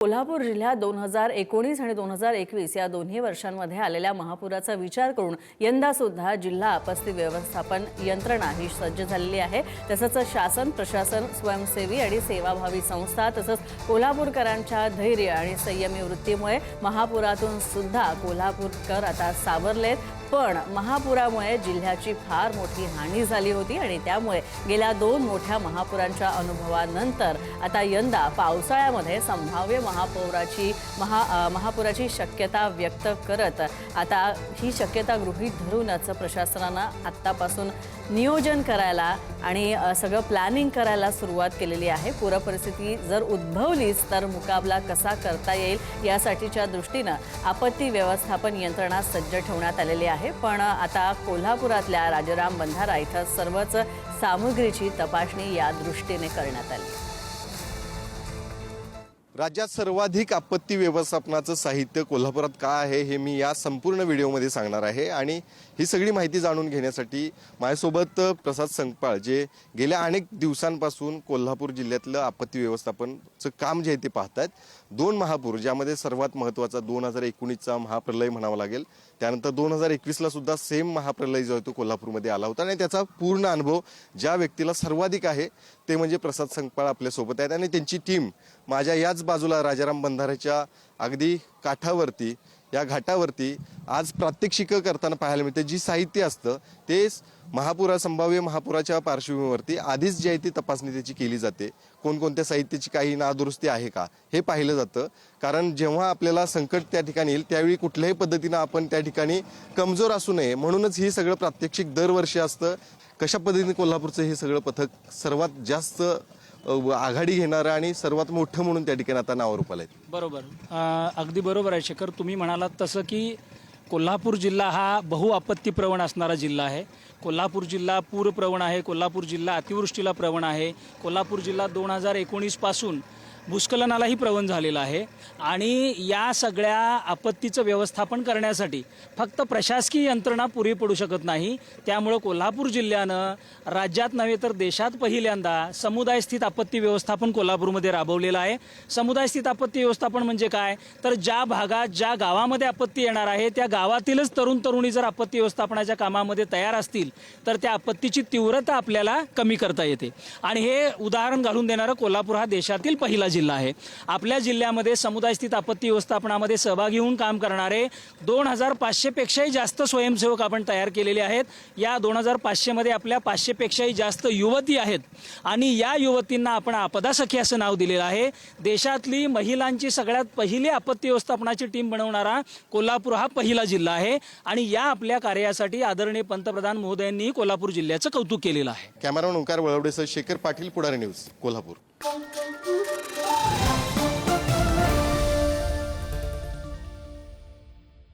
कोल्हापूर जिल्ह्यात 2019 आणि 2021 या दोन्ही वर्षांमध्ये आलेल्या महापुराचा विचार करून यंदा सुद्धा जिल्हा आपत्ती व्यवस्थापन यंत्रणा ही सज्ज झालेली आहे। तसंच शासन, प्रशासन, स्वयंसेवी आणि सेवाभावी संस्था तसंच कोल्हापूरकरांच्या धैर्य आणि संयमी वृत्तीमुळे महापुरातून सुद्धा कोल्हापूरकर आता सावरलेत। पण महापुरामुळे जिल्ह्याची फार मोठी हानी झाली होती आणि त्यामुळे गेल्या 2 मोठ्या महापुरांच्या अनुभवानंतर आता यंदा पावसाळ्यामध्ये संभाव्य महापुराची शक्यता व्यक्त करत आता ही शक्यता गृहीत धरूनच प्रशासनानं आत्तापासून नियोजन करायला आणि सगळं प्लॅनिंग करायला सुरुवात केलेली आहे। पूरपरिस्थिती जर उद्भवलीच तर मुकाबला कसा करता येईल यासाठीच्या दृष्टीनं आपत्ती व्यवस्थापन यंत्रणा सज्ज ठेवण्यात आलेली आहे। पण आता कोल्हापुरातल्या राजाराम बंधारा इथं सर्वच सामग्रीची तपासणी या दृष्टीने करण्यात आली। राज्यात सर्वाधिक आपत्ती व्यवस्थापनाचं साहित्य कोल्हापुरात का आहे हे मी या संपूर्ण व्हिडिओमध्ये सांगणार आहे। आणि ही सगळी माहिती जाणून घेण्यासाठी माझ्यासोबत प्रसाद संकपाळ जे गेल्या अनेक दिवसांपासून कोल्हापूर जिल्ह्यातलं आपत्ती व्यवस्थापनचं काम जे आहे ते पाहतात। 2 महापूर ज्यामध्ये सर्वात महत्त्वाचा 2019चा महाप्रलय म्हणावा लागेल, त्यानंतर 2021ला सुद्धा सेम महाप्रलय जो आहे तो कोल्हापूरमध्ये आला होता आणि त्याचा पूर्ण अनुभव ज्या व्यक्तीला सर्वाधिक आहे ते म्हणजे प्रसाद संकपाळ आपल्यासोबत आहेत। आणि त्यांची टीम माझ्या याच बाजूला राजाराम बंधाऱ्याच्या अगदी काठावरती या घाटावरती आज प्रात्यक्षिकं करताना पाहायला मिळते। जी साहित्य असतं ते संभाव्य महापुराच्या पार्श्वभूमीवरती आधीच जी आहे ती तपासणी त्याची केली जाते। कोणकोणत्या साहित्याची काही नादुरुस्ती आहे का हे पाहिलं जातं, कारण जेव्हा आपल्याला संकट त्या ठिकाणी येईल त्यावेळी कुठल्याही पद्धतीनं आपण त्या ठिकाणी कमजोर असू नये म्हणूनच ही सगळं प्रात्यक्षिक दरवर्षी असतं। कशा पद्धतीने कोल्हापूरचं हे सगळं पथक सर्वात जास्त आघाडी घेणारं आणि सर्वात मोठं म्हणून त्या ठिकाणी आता नावारूप आलंय। बरोबर, अगदी बरोबर आहे शेखर, तुम्ही म्हणालात तसं की कोल्हापूर जिल्हा हा बहुआपत्ती प्रवण असणारा जिल्हा आहे। कोल्हापूर जिल्हा पूरप्रवण आहे, कोल्हापूर जिल्हा अतिवृष्टीला प्रवण आहे, कोल्हापूर जिल्हा 2019 पासून भूस्खलनालाही प्रवण झालेला आहे। आणि या सगळ्या आपत्तीचं व्यवस्थापन करण्यासाठी फक्त प्रशासकीय यंत्रणा पुरी पडू शकत नाही। त्यामुळे कोल्हापूर जिल्ह्यानं राज्यात नव्हे तर देशात पहिल्यांदा समुदाय स्थित आपत्ती व्यवस्थापन कोल्हापूरमध्ये राबवलेलं आहे। समुदाय स्थित आपत्ती व्यवस्थापन म्हणजे काय, तर ज्या भागात ज्या गावामध्ये आपत्ती येणार आहे त्या गावातीलच तरुणी जर आपत्ती व्यवस्थापनाच्या कामामध्ये तयार असतील तर त्या आपत्तीची तीव्रता आपल्याला कमी करता येते। आणि हे उदाहरण घालून देणारं कोल्हापूर हा देशातील पहिला जिल्हा आहे। आपल्या जिल्ह्यामध्ये समुदाय स्थित आपत्ती व्यवस्थापनामध्ये सहभागी होऊन काम करणारे 2500 पेक्षाही जास्त स्वयंसेवक आपण तयार केलेले आहेत। या 2500 मध्ये आपल्या 500 पेक्षाही जास्त युवती आहेत आणि या युवतींना आपण आपदा सखी असं नाव दिलेलं आहे। देशातली महिलांची सगळ्यात पहिली आपत्ती व्यवस्थापनाची टीम बनवणारा कोल्हापूर हा पहिला जिल्हा आहे आणि या आपल्या कार्यासाठी आदरणीय पंतप्रधान महोदयांनी कोल्हापूर जिल्ह्याचं कौतुक केलेलं आहे। कॅमेरामन ओंकार वळवडेसह शेखर पाटील, पुढारी न्यूज, कोल्हापूर।